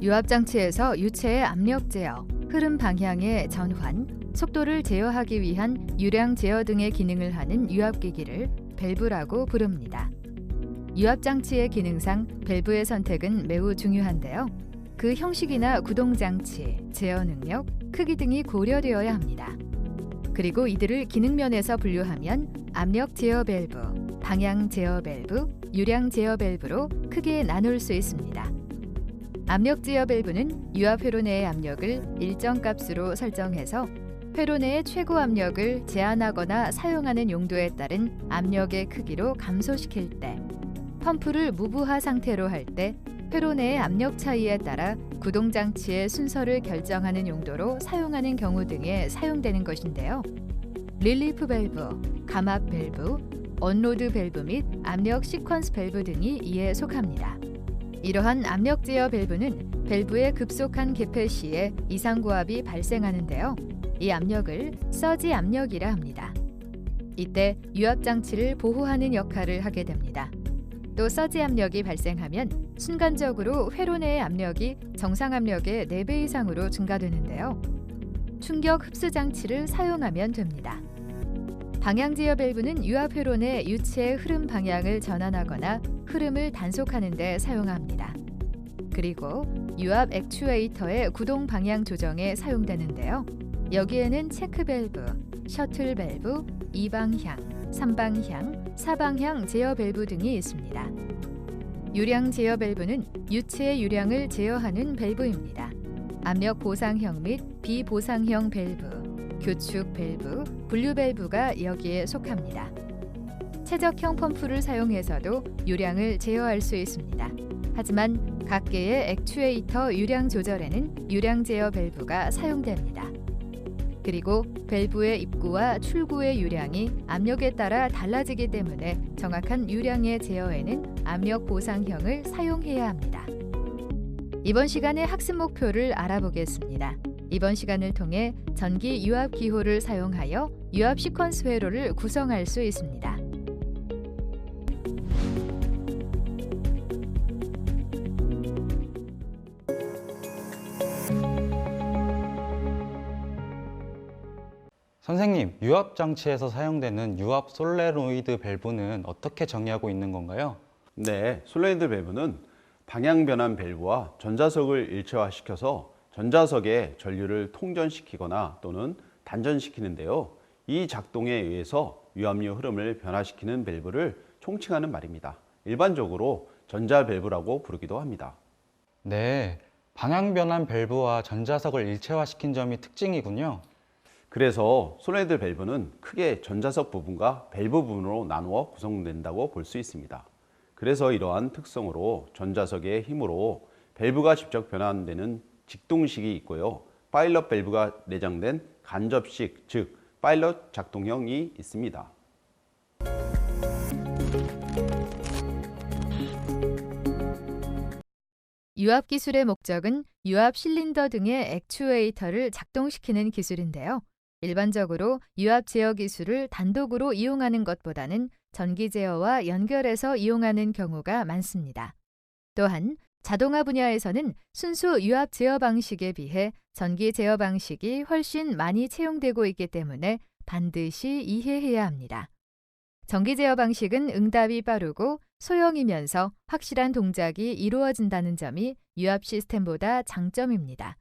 유압장치에서 유체의 압력 제어, 흐름 방향의 전환, 속도를 제어하기 위한 유량 제어 등의 기능을 하는 유압기기를 밸브라고 부릅니다. 유압장치의 기능상 밸브의 선택은 매우 중요한데요. 그 형식이나 구동장치, 제어 능력, 크기 등이 고려되어야 합니다. 그리고 이들을 기능면에서 분류하면 압력 제어 밸브, 방향 제어 밸브, 유량 제어 밸브로 크게 나눌 수 있습니다. 압력 제어 밸브는 유압 회로 내의 압력을 일정 값으로 설정해서 회로 내의 최고 압력을 제한하거나 사용하는 용도에 따른 압력의 크기로 감소시킬 때, 펌프를 무부하 상태로 할 때 회로 내의 압력 차이에 따라 구동장치의 순서를 결정하는 용도로 사용하는 경우 등에 사용되는 것인데요. 릴리프 밸브, 감압 밸브, 언로드 밸브 및 압력 시퀀스 밸브 등이 이에 속합니다. 이러한 압력 제어 밸브는 밸브의 급속한 개폐 시에 이상고압이 발생하는데요. 이 압력을 서지 압력이라 합니다. 이때 유압 장치를 보호하는 역할을 하게 됩니다. 또 서지 압력이 발생하면 순간적으로 회로 내의 압력이 정상 압력의 4배 이상으로 증가되는데요. 충격 흡수 장치를 사용하면 됩니다. 방향 제어 밸브는 유압 회로 내 유체의 흐름 방향을 전환하거나 흐름을 단속하는 데 사용합니다. 그리고 유압 액추에이터의 구동 방향 조정에 사용되는데요. 여기에는 체크 밸브, 셔틀 밸브, 2방향, 3방향, 4방향 제어 밸브 등이 있습니다. 유량 제어 밸브는 유체의 유량을 제어하는 밸브입니다. 압력 보상형 및 비보상형 밸브, 교축 밸브, 분류 밸브가 여기에 속합니다. 최적형 펌프를 사용해서도 유량을 제어할 수 있습니다. 하지만 각 개의 액추에이터 유량 조절에는 유량 제어 밸브가 사용됩니다. 그리고 밸브의 입구와 출구의 유량이 압력에 따라 달라지기 때문에 정확한 유량의 제어에는 압력 보상형을 사용해야 합니다. 이번 시간의 학습 목표를 알아보겠습니다. 이번 시간을 통해 전기 유압 기호를 사용하여 유압 시퀀스 회로를 구성할 수 있습니다. 선생님, 유압 장치에서 사용되는 유압 솔레노이드 밸브는 어떻게 정의하고 있는 건가요? 네, 솔레노이드 밸브는 방향 변환 밸브와 전자석을 일체화시켜서 전자석의 전류를 통전시키거나 또는 단전시키는데요. 이 작동에 의해서 유압류 흐름을 변화시키는 밸브를 총칭하는 말입니다. 일반적으로 전자 밸브라고 부르기도 합니다. 네, 방향 변환 밸브와 전자석을 일체화시킨 점이 특징이군요. 그래서 솔레노이드 밸브는 크게 전자석 부분과 밸브 부분으로 나누어 구성된다고 볼 수 있습니다. 그래서 이러한 특성으로 전자석의 힘으로 밸브가 직접 변환되는 직동식이 있고요. 파일럿 밸브가 내장된 간접식, 즉 파일럿 작동형이 있습니다. 유압 기술의 목적은 유압 실린더 등의 액추에이터를 작동시키는 기술인데요. 일반적으로 유압 제어 기술을 단독으로 이용하는 것보다는 전기 제어와 연결해서 이용하는 경우가 많습니다. 또한 자동화 분야에서는 순수 유압 제어 방식에 비해 전기 제어 방식이 훨씬 많이 채용되고 있기 때문에 반드시 이해해야 합니다. 전기 제어 방식은 응답이 빠르고 소형이면서 확실한 동작이 이루어진다는 점이 유압 시스템보다 장점입니다.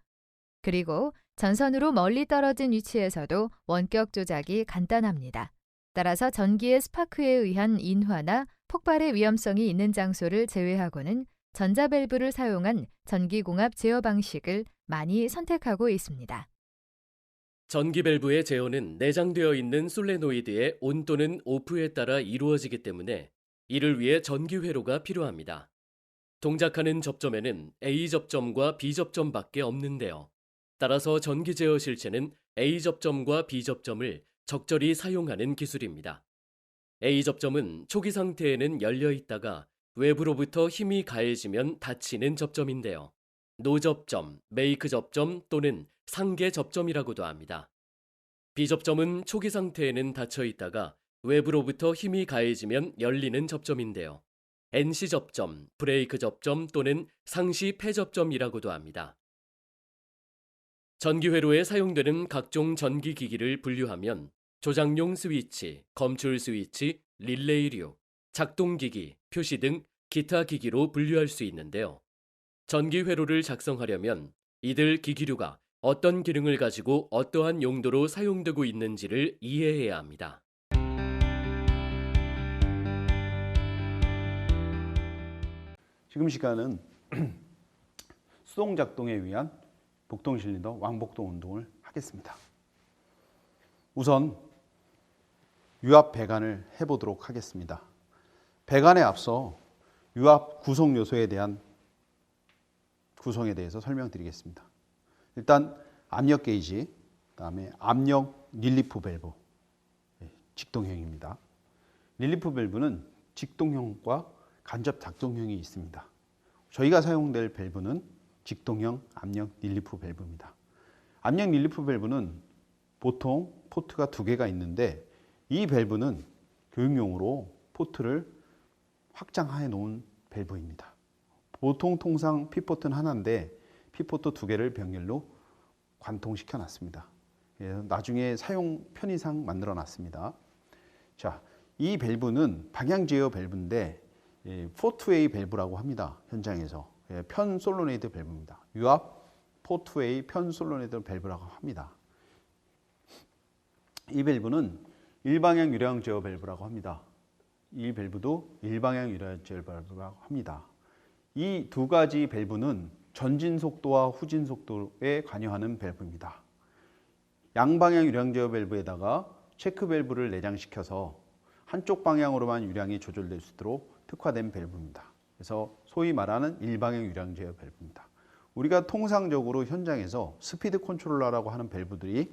그리고 전선으로 멀리 떨어진 위치에서도 원격 조작이 간단합니다. 따라서 전기의 스파크에 의한 인화나 폭발의 위험성이 있는 장소를 제외하고는 전자밸브를 사용한 전기공합 제어 방식을 많이 선택하고 있습니다. 전기 밸브의 제어는 내장되어 있는 솔레노이드의 온 또는 오프에 따라 이루어지기 때문에 이를 위해 전기 회로가 필요합니다. 동작하는 접점에는 A 접점과 B 접점밖에 없는데요. 따라서 전기 제어 실체는 A 접점과 B 접점을 적절히 사용하는 기술입니다. A 접점은 초기 상태에는 열려 있다가 외부로부터 힘이 가해지면 닫히는 접점인데요. 노접점, 메이크 접점 또는 상계 접점이라고도 합니다. B 접점은 초기 상태에는 닫혀 있다가 외부로부터 힘이 가해지면 열리는 접점인데요. NC 접점, 브레이크 접점 또는 상시 폐접점이라고도 합니다. 전기회로에 사용되는 각종 전기기기를 분류하면 조작용 스위치, 검출 스위치, 릴레이류, 작동기기, 표시 등 기타 기기로 분류할 수 있는데요. 전기회로를 작성하려면 이들 기기류가 어떤 기능을 가지고 어떠한 용도로 사용되고 있는지를 이해해야 합니다. 지금 시간은 수동 작동에 위한 복동 실린더 왕복동 운동을 하겠습니다. 우선 유압 배관을 해보도록 하겠습니다. 배관에 앞서 유압 구성 요소에 대한 구성에 대해서 설명드리겠습니다. 일단 압력 게이지, 그다음에 압력 릴리프 밸브, 직동형입니다. 릴리프 밸브는 직동형과 간접 작동형이 있습니다. 저희가 사용될 밸브는 직동형 압력 릴리프 밸브입니다. 압력 릴리프 밸브는 보통 포트가 2개가 있는데 이 밸브는 교육용으로 포트를 확장해 놓은 밸브입니다. 보통 통상 P포트는 하나인데 P포트 2개를 병렬로 관통시켜 놨습니다. 나중에 사용 편의상 만들어 놨습니다. 자, 이 밸브는 방향 제어 밸브인데 포트웨이 밸브라고 합니다. 현장에서 편 솔노네이드 밸브입니다. 유압 포트웨이 편 솔노네이드 밸브라고 합니다. 이 밸브는 일방향 유량 제어 밸브라고 합니다. 이 밸브도 일방향 유량 제어 밸브라고 합니다. 이 2가지 밸브는 전진 속도와 후진 속도에 관여하는 밸브입니다. 양방향 유량 제어 밸브에다가 체크 밸브를 내장시켜서 한쪽 방향으로만 유량이 조절될 수 있도록 특화된 밸브입니다. 그래서 소위 말하는 일방향 유량 제어 밸브입니다. 우리가 통상적으로 현장에서 스피드 컨트롤러라고 하는 밸브들이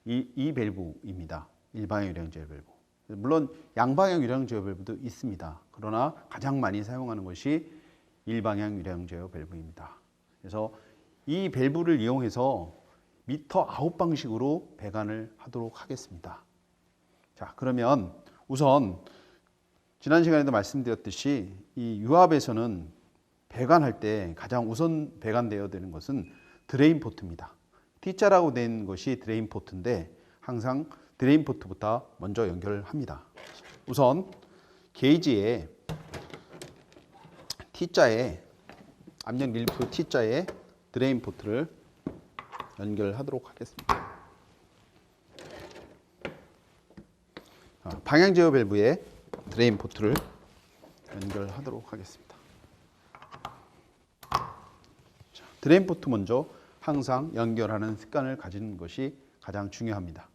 이 밸브입니다. 일방향 유량 제어 밸브. 물론 양방향 유량 제어 밸브도 있습니다. 그러나 가장 많이 사용하는 것이 일방향 유량 제어 밸브입니다. 그래서 이 밸브를 이용해서 미터 아웃 방식으로 배관을 하도록 하겠습니다. 자, 그러면 우선 지난 시간에도 말씀드렸듯이 이 유압에서는 배관할 때 가장 우선 배관되어야 되는 것은 드레인 포트입니다. T자라고 된 것이 드레인 포트인데 항상 드레인 포트부터 먼저 연결을 합니다. 우선 게이지에 T자에 압력 릴리프 T자에 드레인 포트를 연결하도록 하겠습니다. 방향 제어 밸브에 드레인 포트를 연결하도록 하겠습니다. 자, 드레인 포트 먼저 항상 연결하는 습관을 가지는 것이 가장 중요합니다.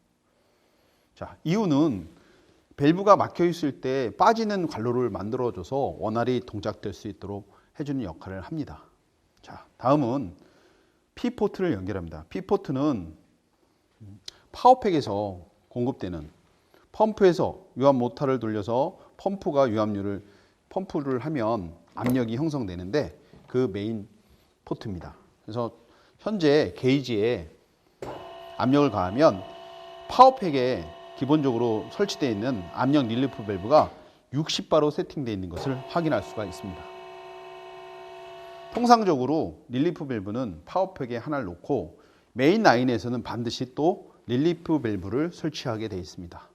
자, 이유는 밸브가 막혀 있을 때 빠지는 관로를 만들어줘서 원활히 동작될 수 있도록 해주는 역할을 합니다. 자, 다음은 P포트를 연결합니다. P포트는 파워팩에서 공급되는 펌프에서 유압 모터를 돌려서 펌프를 하면 압력이 형성되는데 그 메인 포트입니다. 그래서 현재 게이지에 압력을 가하면 파워팩에 기본적으로 설치되어 있는 압력 릴리프 밸브가 60바로 세팅되어 있는 것을 확인할 수가 있습니다. 통상적으로 릴리프 밸브는 파워팩에 하나를 놓고 메인 라인에서는 반드시 또 릴리프 밸브를 설치하게 되어 있습니다.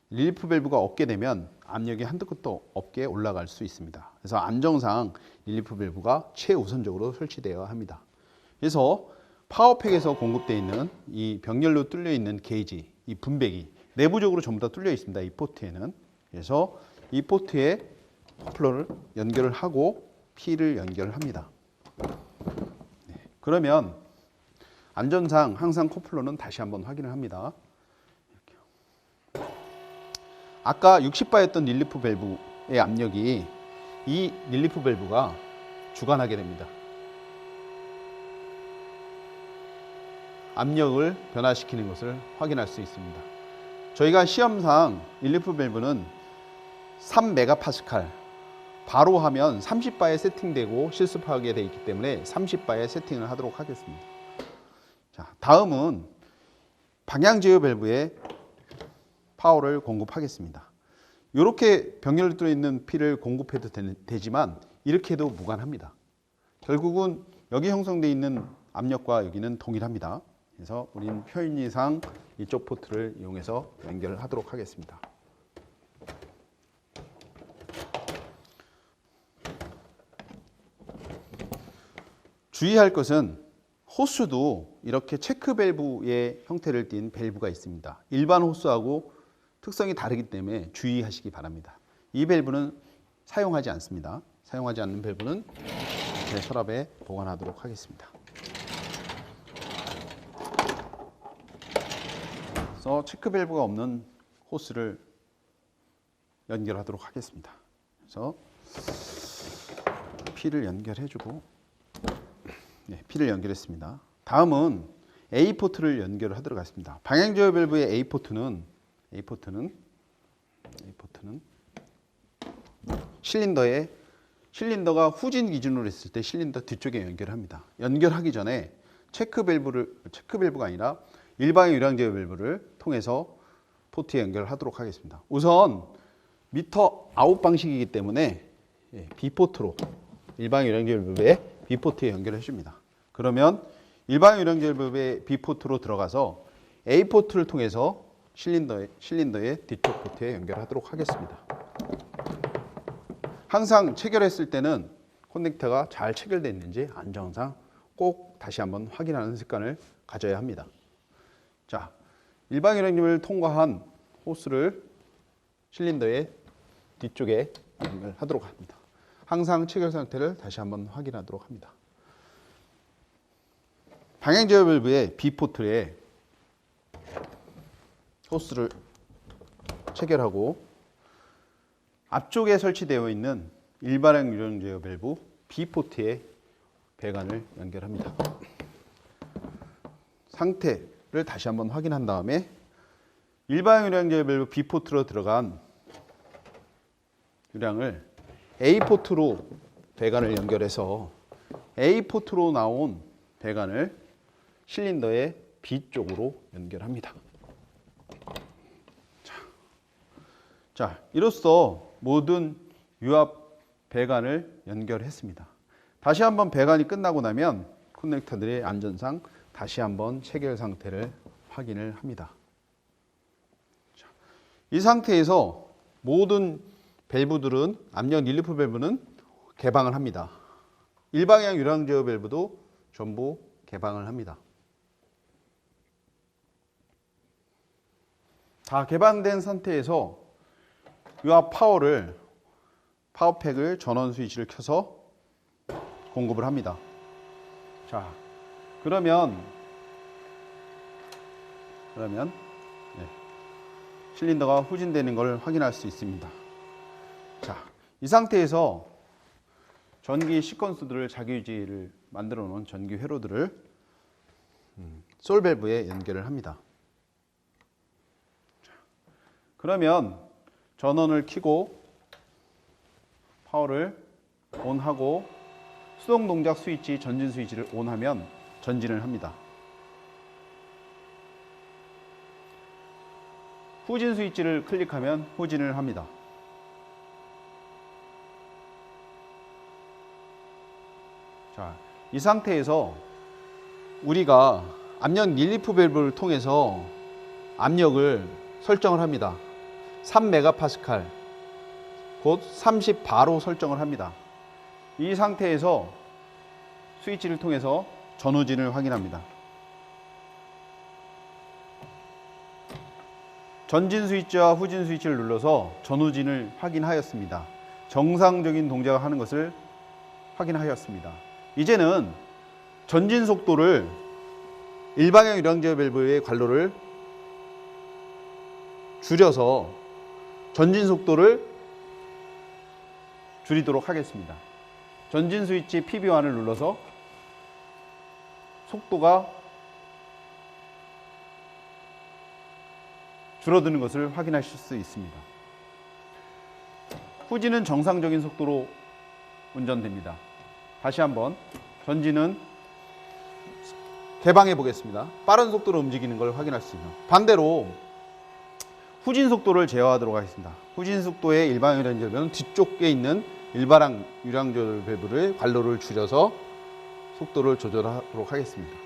릴리프 밸브가 없게 되면 압력이 한두 끝도 없게 올라갈 수 있습니다. 그래서 안정상 릴리프 밸브가 최우선적으로 설치되어야 합니다. 그래서 파워팩에서 공급되어 있는 이 병렬로 뚫려 있는 게이지, 이 분배기 내부적으로 전부 다 뚫려 있습니다. 이 포트에는. 그래서 이 포트에 커플러를 연결을 하고 P를 연결을 합니다. 네. 그러면 안전상 항상 커플러는 다시 한번 확인을 합니다. 아까 60바였던 릴리프 밸브의 압력이 이 릴리프 밸브가 주관하게 됩니다. 압력을 변화시키는 것을 확인할 수 있습니다. 저희가 시험상 릴리프 밸브는 3메가파스칼 바로 하면 30바에 세팅되고 실습하게 되어 있기 때문에 30바에 세팅을 하도록 하겠습니다. 자, 다음은 방향 제어 밸브에 파워를 공급하겠습니다. 이렇게 병렬로 들어있는 피를 공급해도 되지만 이렇게 해도 무관합니다. 결국은 여기 형성되어 있는 압력과 여기는 동일합니다. 그래서 우리는 편의상 이쪽 포트를 이용해서 연결을 하도록 하겠습니다. 주의할 것은 호스도 이렇게 체크 밸브의 형태를 띤 밸브가 있습니다. 일반 호스하고 특성이 다르기 때문에 주의하시기 바랍니다. 이 밸브는 사용하지 않습니다. 사용하지 않는 밸브는 제 서랍에 보관하도록 하겠습니다. 그래서 체크 밸브가 없는 호스를 연결하도록 하겠습니다. 그래서 피를 연결해주고, 네, P를 연결했습니다. 다음은 A 포트를 연결을 하도록 하겠습니다. 방향 제어 밸브의 A 포트는 실린더가 후진 기준으로 했을 때 실린더 뒤쪽에 연결합니다. 연결하기 전에 체크 밸브가 아니라 일방향 유량 제어 밸브를 통해서 포트에 연결하도록 하겠습니다. 우선 미터 아웃 방식이기 때문에 B 포트로 일방향 유량 제어 밸브의 B 포트에 연결해 줍니다. 그러면 일방향 유량 제어 밸브의 B 포트로 들어가서 A 포트를 통해서 실린더의 뒤쪽 포트에 연결하도록 하겠습니다. 항상 체결했을 때는 커넥터가 잘 체결되어 있는지 안정상 꼭 다시 한번 확인하는 습관을 가져야 합니다. 자, 일방향 유량을 통과한 호스를 실린더의 뒤쪽에 연결하도록 합니다. 항상 체결 상태를 다시 한번 확인하도록 합니다. 방향 제어 밸브의 B 포트에 호스를 체결하고 앞쪽에 설치되어 있는 일반향 유량 제어 밸브 B 포트에 배관을 연결합니다. 상태를 다시 한번 확인한 다음에 일반향 유량 제어 밸브 B 포트로 들어간 유량을 A 포트로 배관을 연결해서 A 포트로 나온 배관을 실린더의 B 쪽으로 연결합니다. 자, 이로써 모든 유압 배관을 연결했습니다. 다시 한번 배관이 끝나고 나면 커넥터들의 안전상 다시 한번 체결 상태를 확인을 합니다. 자, 이 상태에서 모든 밸브들은 압력 릴리프 밸브는 개방을 합니다. 일방향 유량 제어 밸브도 전부 개방을 합니다. 다 개방된 상태에서 유압 파워팩을 전원 스위치를 켜서 공급을 합니다. 자, 그러면 실린더가 후진되는 걸 확인할 수 있습니다. 자, 이 상태에서 전기 시퀀스들을 자기유지를 만들어 놓은 전기 회로들을 솔 밸브에 연결을 합니다. 자, 그러면 전원을 켜고 파워를 온하고 수동 동작 스위치, 전진 스위치를 온하면 전진을 합니다. 후진 스위치를 클릭하면 후진을 합니다. 자, 이 상태에서 우리가 압력 릴리프 밸브를 통해서 압력을 설정을 합니다. 3메가파스칼, 곧 30바로 설정을 합니다. 이 상태에서 스위치를 통해서 전후진을 확인합니다. 전진 스위치와 후진 스위치를 눌러서 전후진을 확인하였습니다. 정상적인 동작을 하는 것을 확인하였습니다. 이제는 전진 속도를 일방향 유량 제어 밸브의 관로를 줄여서 전진 속도를 줄이도록 하겠습니다. 전진 스위치 PB1을 눌러서 속도가 줄어드는 것을 확인하실 수 있습니다. 후진은 정상적인 속도로 운전됩니다. 다시 한번 전진은 개방해 보겠습니다. 빠른 속도로 움직이는 걸 확인할 수 있는. 반대로 후진 속도를 제어하도록 하겠습니다. 후진 속도의 일반 유량 조절 밸브는 뒤쪽에 있는 일반 유량 조절 밸브를 관로를 줄여서 속도를 조절하도록 하겠습니다.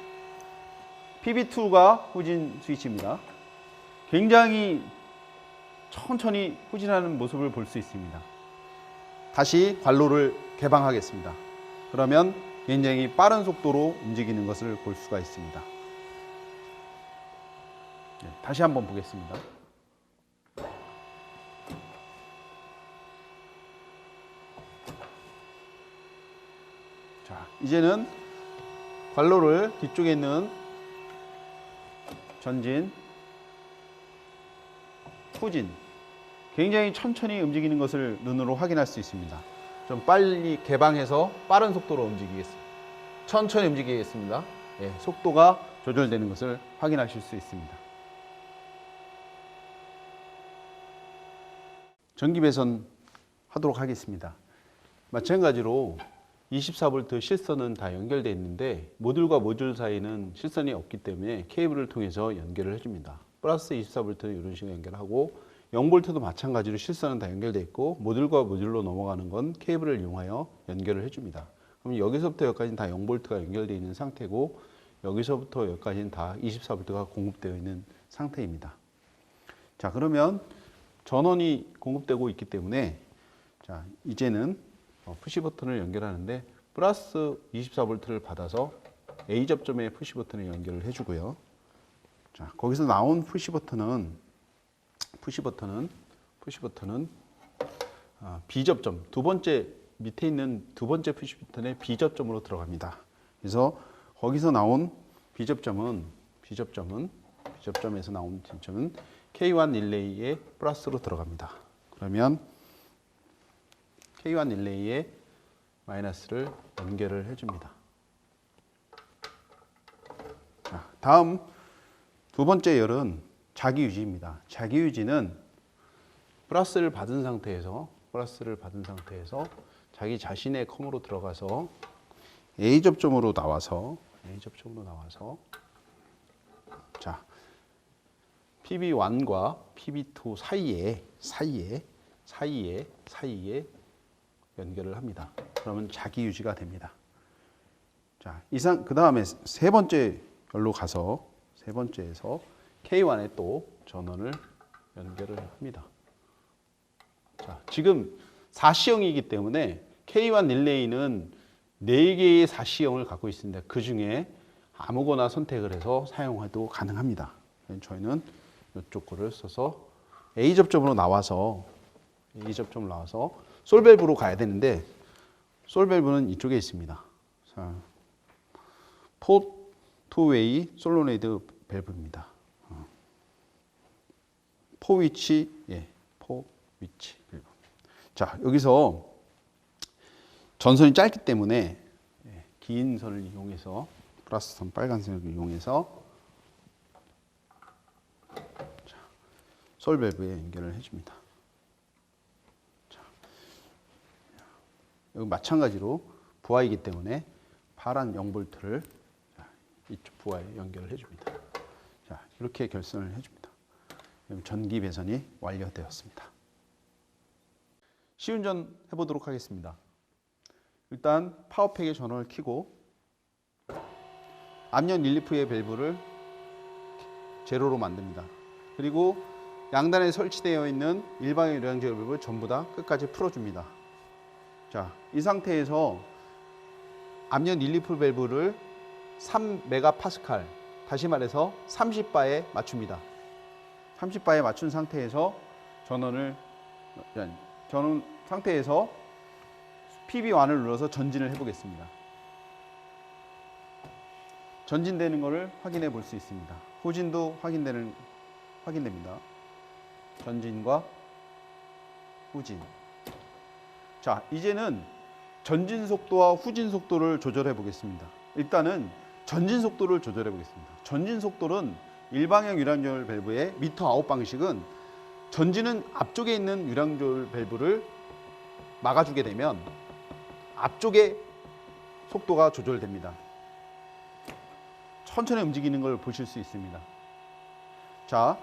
PB2가 후진 스위치입니다. 굉장히 천천히 후진하는 모습을 볼 수 있습니다. 다시 관로를 개방하겠습니다. 그러면 굉장히 빠른 속도로 움직이는 것을 볼 수가 있습니다. 네, 다시 한번 보겠습니다. 자, 이제는 관로를 뒤쪽에 있는 전진, 후진, 굉장히 천천히 움직이는 것을 눈으로 확인할 수 있습니다. 좀 빨리 개방해서 빠른 속도로 움직이겠습니다. 천천히 움직이겠습니다. 예, 속도가 조절되는 것을 확인하실 수 있습니다. 전기 배선 하도록 하겠습니다. 마찬가지로 24V 실선은 다 연결되어 있는데 모듈과 모듈 사이는 실선이 없기 때문에 케이블을 통해서 연결을 해줍니다. 플러스 24V는 이런 식으로 연결하고 0V도 마찬가지로 실선은 다 연결되어 있고 모듈과 모듈로 넘어가는 건 케이블을 이용하여 연결을 해줍니다. 그럼 여기서부터 여기까지는 다 0V가 연결되어 있는 상태고 여기서부터 여기까지는 다 24V가 공급되어 있는 상태입니다. 자, 그러면 전원이 공급되고 있기 때문에 자, 이제는 푸시 버튼을 연결하는데 플러스 24V를 받아서 A 접점에 푸시 버튼을 연결을 해주고요. 자, 거기서 나온 푸시 버튼은 B 접점, 두 번째 밑에 있는 두 번째 푸시 버튼의 B 접점으로 들어갑니다. 그래서 거기서 나온 B 접점에서 나온 점은 K1 릴레이의 플러스로 들어갑니다. 그러면 K1 릴레이에 마이너스를 연결을 해줍니다. 자, 다음 두 번째 열은 자기 유지입니다. 자기 유지는 플러스를 받은 상태에서 자기 자신의 컴으로 들어가서 A 접점으로 나와서 자, PB1과 PB2 사이에 연결을 합니다. 그러면 자기 유지가 됩니다. 자, 그 다음에 세 번째 열로 가서 세 번째에서 K1에 또 전원을 연결을 합니다. 자, 지금 4C형이기 때문에 K1 릴레이는 4개의 4C형을 갖고 있습니다. 그 중에 아무거나 선택을 해서 사용해도 가능합니다. 저희는 이쪽 거를 써서 A 접점으로 나와서 솔밸브로 가야 되는데 솔밸브는 이쪽에 있습니다. 자, 투웨이 솔노이드 밸브입니다. 포위치 밸브. 자, 여기서 전선이 짧기 때문에 긴 선을 이용해서 플러스 선 빨간 선을 이용해서 솔밸브에 연결을 해줍니다. 자, 여기 마찬가지로 부하이기 때문에 파란 0V를 이쪽 부하에 연결을 해줍니다. 자, 이렇게 결선을 해줍니다. 전기 배선이 완료되었습니다. 시운전 해보도록 하겠습니다. 일단 파워팩의 전원을 켜고 앞면 릴리프의 밸브를 제로로 만듭니다. 그리고 양단에 설치되어 있는 일반의 유량제 밸브를 전부 다 끝까지 풀어줍니다. 자, 이 상태에서 앞면 릴리프 밸브를 3메가파스칼, 다시 말해서 30바에 맞춥니다. 30바에 맞춘 상태에서 전원 상태에서 PB1을 눌러서 전진을 해보겠습니다. 전진되는 것을 확인해 볼 수 있습니다. 후진도 확인됩니다. 전진과 후진. 자, 이제는 전진 속도와 후진 속도를 조절해 보겠습니다. 일단은 전진 속도를 조절해 보겠습니다. 전진 속도는 일방향 유량조절 밸브의 미터 아웃 방식은 전진은 앞쪽에 있는 유량조절 밸브를 막아주게 되면 앞쪽에 속도가 조절됩니다. 천천히 움직이는 걸 보실 수 있습니다. 자,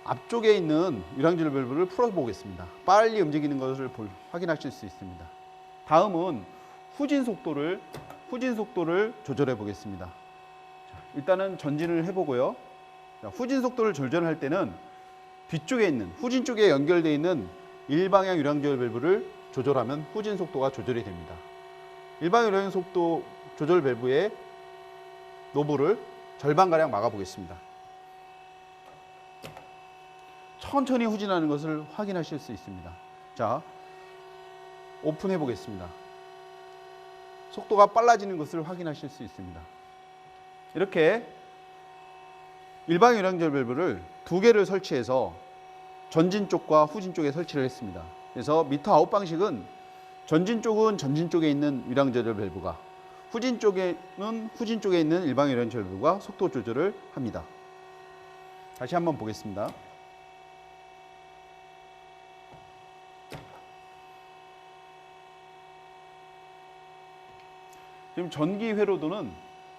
앞쪽에 있는 유량질 밸브를 풀어보겠습니다. 빨리 움직이는 것을 확인하실 수 있습니다. 다음은 후진 속도를 조절해 보겠습니다. 자, 일단은 전진을 해보고요. 자, 후진 속도를 조절할 때는 뒤쪽에 있는 후진 쪽에 연결되어 있는 일방향 유량질 밸브를 조절하면 후진 속도가 조절이 됩니다. 일방향 유량 속도 조절 밸브의 노브를 절반가량 막아보겠습니다. 천천히 후진하는 것을 확인하실 수 있습니다. 자, 오픈해 보겠습니다. 속도가 빨라지는 것을 확인하실 수 있습니다. 이렇게 일방향 유량질 밸브를 2개를 설치해서 전진 쪽과 후진 쪽에 설치를 했습니다. 그래서 미터 아웃 방식은 전진 쪽은 전진 쪽에 있는 유량질 밸브가, 후진 쪽에는 후진 쪽에 있는 일방향 유량질 밸브가 속도 조절을 합니다. 다시 한번 보겠습니다. 지금 전기 회로도는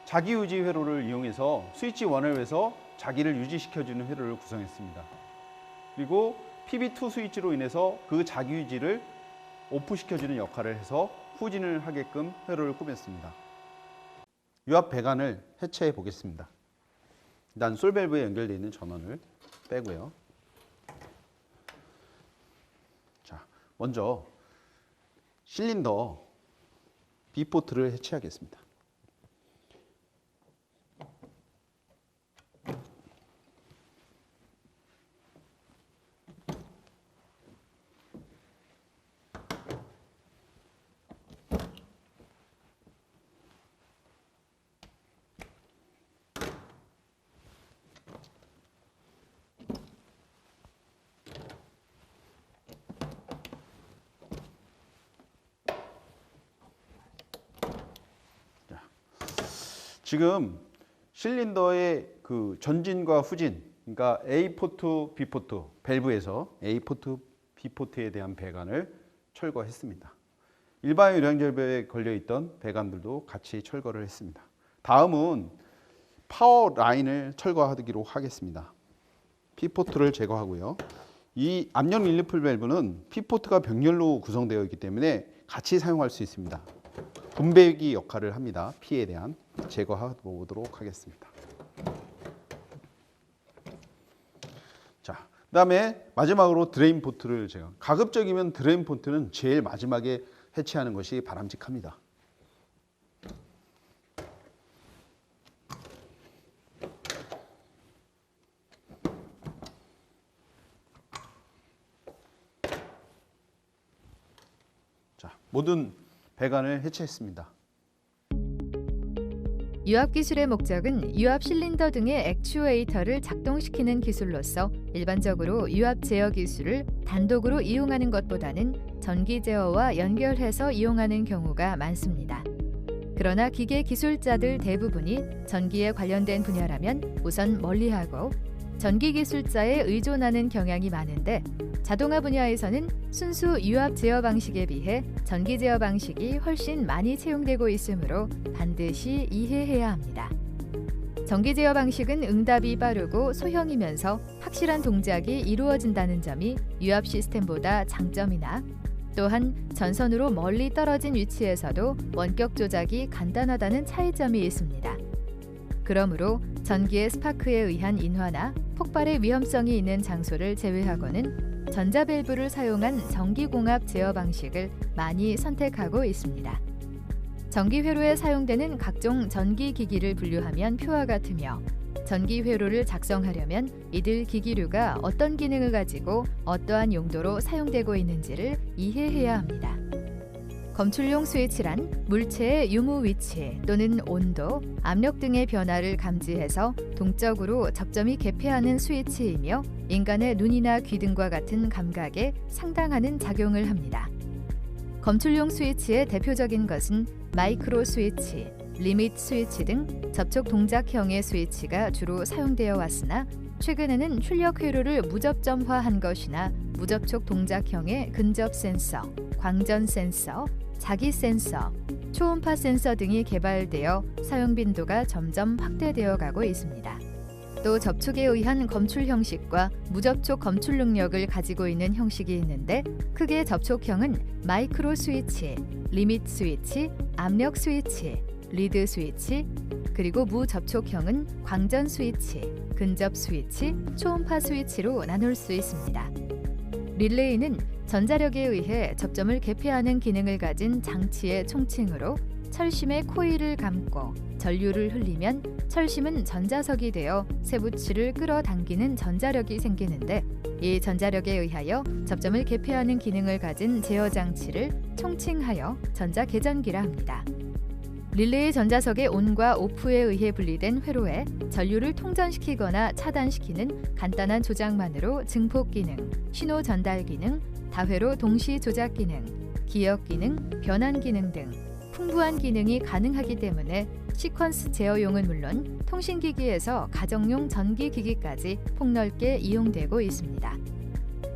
자기 유지 회로를 이용해서 스위치 원활에서 자기를 유지시켜주는 회로를 구성했습니다. 그리고 PB2 스위치로 인해서 그 자기 유지를 오프시켜주는 역할을 해서 후진을 하게끔 회로를 꾸몄습니다. 유압 배관을 해체해 보겠습니다. 일단 솔 밸브에 연결되어 있는 전원을 빼고요. 자, 먼저 실린더 B포트를 해체하겠습니다. 지금 실린더의 그 전진과 후진, 그러니까 A포트, B포트, 밸브에서 A포트, B포트에 대한 배관을 철거했습니다. 일반 유량절벽에 걸려있던 배관들도 같이 철거를 했습니다. 다음은 파워 라인을 철거하기로 하겠습니다. P포트를 제거하고요. 이 압력 릴리프 밸브는 P포트가 병렬로 구성되어 있기 때문에 같이 사용할 수 있습니다. 분배기 역할을 합니다. P에 대한 제거해 보도록 하겠습니다. 자, 그다음에 마지막으로 드레인 포트를 제거. 가급적이면 드레인 포트는 제일 마지막에 해체하는 것이 바람직합니다. 자, 모든 배관을 해체했습니다. 유압 기술의 목적은 유압 실린더 등의 액추에이터를 작동시키는 기술로서 일반적으로 유압 제어 기술을 단독으로 이용하는 것보다는 전기 제어와 연결해서 이용하는 경우가 많습니다. 그러나 기계 기술자들 대부분이 전기에 관련된 분야라면 우선 멀리하고 전기 기술자에 의존하는 경향이 많은데 자동화 분야에서는 순수 유압 제어 방식에 비해 전기 제어 방식이 훨씬 많이 채용되고 있으므로 반드시 이해해야 합니다. 전기 제어 방식은 응답이 빠르고 소형이면서 확실한 동작이 이루어진다는 점이 유압 시스템보다 장점이나 또한 전선으로 멀리 떨어진 위치에서도 원격 조작이 간단하다는 차이점이 있습니다. 그러므로 전기의 스파크에 의한 인화나 폭발의 위험성이 있는 장소를 제외하고는 전자밸브를 사용한 전기공합 제어 방식을 많이 선택하고 있습니다. 전기회로에 사용되는 각종 전기기기를 분류하면 표와 같으며 전기회로를 작성하려면 이들 기기류가 어떤 기능을 가지고 어떠한 용도로 사용되고 있는지를 이해해야 합니다. 검출용 스위치란 물체의 유무 위치 또는 온도, 압력 등의 변화를 감지해서 동적으로 접점이 개폐하는 스위치이며 인간의 눈이나 귀 등과 같은 감각에 상당하는 작용을 합니다. 검출용 스위치의 대표적인 것은 마이크로 스위치, 리밋 스위치 등 접촉 동작형의 스위치가 주로 사용되어 왔으나 최근에는 출력 회로를 무접점화한 것이나 무접촉 동작형의 근접 센서, 광전 센서, 자기 센서, 초음파 센서 등이 개발되어 사용 빈도가 점점 확대되어 가고 있습니다. 또 접촉에 의한 검출 형식과 무접촉 검출 능력을 가지고 있는 형식이 있는데 크게 접촉형은 마이크로 스위치, 리밋 스위치, 압력 스위치, 리드 스위치, 그리고 무접촉형은 광전 스위치, 근접 스위치, 초음파 스위치로 나눌 수 있습니다. 릴레이는 전자력에 의해 접점을 개폐하는 기능을 가진 장치의 총칭으로 철심에 코일을 감고 전류를 흘리면 철심은 전자석이 되어 쇠붙이를 끌어당기는 전자력이 생기는데 이 전자력에 의하여 접점을 개폐하는 기능을 가진 제어 장치를 총칭하여 전자개전기라 합니다. 릴레이 전자석의 온과 오프에 의해 분리된 회로에 전류를 통전시키거나 차단시키는 간단한 조작만으로 증폭 기능, 신호 전달 기능, 다회로 동시 조작 기능, 기억 기능, 변환 기능 등 풍부한 기능이 가능하기 때문에 시퀀스 제어용은 물론 통신기기에서 가정용 전기기기까지 폭넓게 이용되고 있습니다.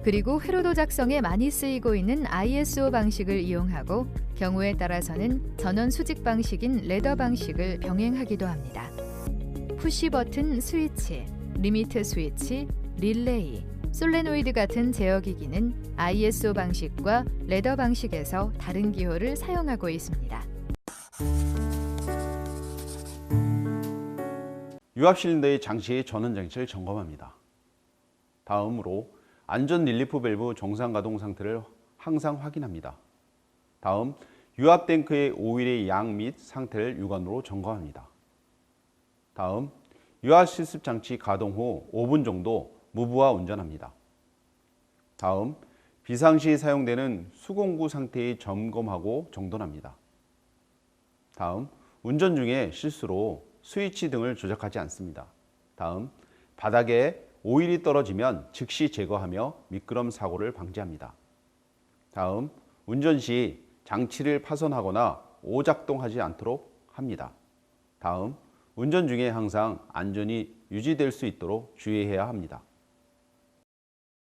그리고 회로도 작성에 많이 쓰이고 있는 ISO 방식을 이용하고 경우에 따라서는 전원 수직 방식인 레더 방식을 병행하기도 합니다. 푸시 버튼 스위치, 리미트 스위치, 릴레이, 솔레노이드 같은 제어기기는 ISO 방식과 레더 방식에서 다른 기호를 사용하고 있습니다. 유압 실린더의 장치의 전원 장치를 점검합니다. 다음으로 안전 릴리프 밸브 정상 가동 상태를 항상 확인합니다. 다음 유압 탱크의 오일의 양 및 상태를 육안으로 점검합니다. 다음 유압 실습 장치 가동 후 5분 정도 무부하 운전합니다. 다음 비상시 사용되는 수공구 상태의 점검하고 정돈합니다. 다음 운전 중에 실수로 스위치 등을 조작하지 않습니다. 다음 바닥에 오일이 떨어지면 즉시 제거하며 미끄럼 사고를 방지합니다. 다음 운전 시 장치를 파손하거나 오작동하지 않도록 합니다. 다음 운전 중에 항상 안전이 유지될 수 있도록 주의해야 합니다.